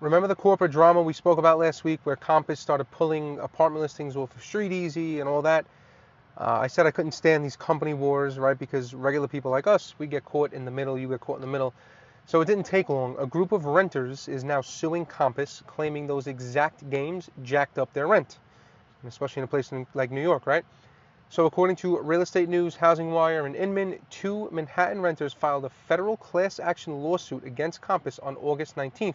Remember the corporate drama we spoke about last week where Compass started pulling apartment listings off of StreetEasy and all that? I said I couldn't stand these company wars, right? Because regular people like us, we get caught in the middle, you get caught in the middle. So it didn't take long. A group of renters is now suing Compass, claiming those exact games jacked up their rent, especially in a place like New York, right? So according to Real Estate News, Housing Wire, and Inman, two Manhattan renters filed a federal class action lawsuit against Compass on August 19th.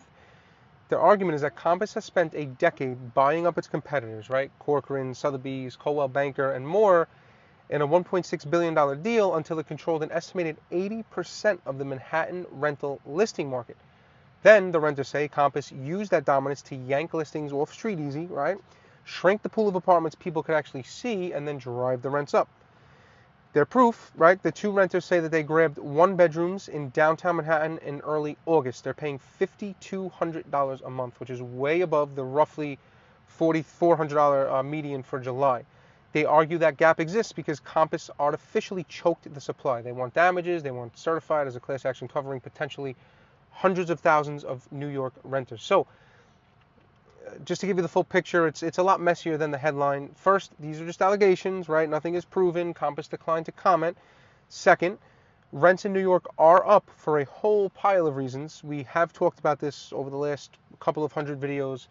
Their argument is that Compass has spent a decade buying up its competitors, right? Corcoran, Sotheby's, Coldwell Banker, and more in a $1.6 billion deal until it controlled an estimated 80% of the Manhattan rental listing market. Then, the renters say, Compass used that dominance to yank listings off StreetEasy, right? Shrink the pool of apartments people could actually see, and then drive the rents up. Their proof, right? The two renters say that they grabbed one bedrooms in downtown Manhattan in early August. They're paying $5,200 a month, which is way above the roughly $4,400 median for July. They argue that gap exists because Compass artificially choked the supply. They want damages. They want certified as a class action covering potentially hundreds of thousands of New York renters. So just to give you the full picture, it's a lot messier than the headline. First, these are just allegations, right? Nothing is proven. Compass declined to comment. Second, rents in New York are up for a whole pile of reasons. We have talked about this over the last couple of hundred videos.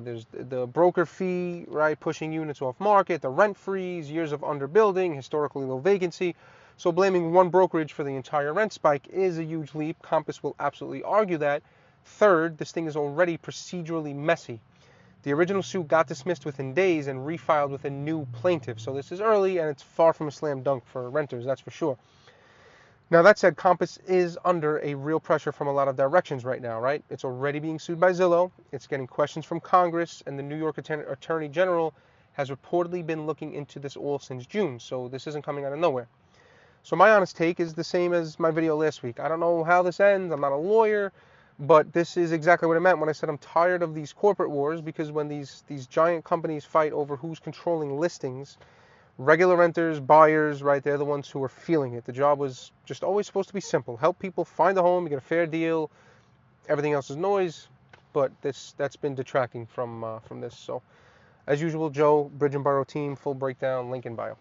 There's the broker fee, right, pushing units off market, the rent freeze, years of underbuilding, historically low vacancy. So blaming one brokerage for the entire rent spike is a huge leap. Compass will absolutely argue that. Third, this thing is already procedurally messy. The original suit got dismissed within days and refiled with a new plaintiff. So this is early and it's far from a slam dunk for renters, that's for sure. Now that said, Compass is under a real pressure from a lot of directions right now, right? It's already being sued by Zillow. It's getting questions from Congress, and the New York Attorney General has reportedly been looking into this all since June. So this isn't coming out of nowhere. So my honest take is the same as my video last week. I don't know how this ends. I'm not a lawyer. But this is exactly what I meant when I said I'm tired of these corporate wars, because when these giant companies fight over who's controlling listings, regular renters, buyers, right, they're the ones who are feeling it. The job was just always supposed to be simple. Help people find a home, you get a fair deal. Everything else is noise, but that's been detracting from this. So as usual, Joe, Bridge and Borough team, full breakdown, link in bio.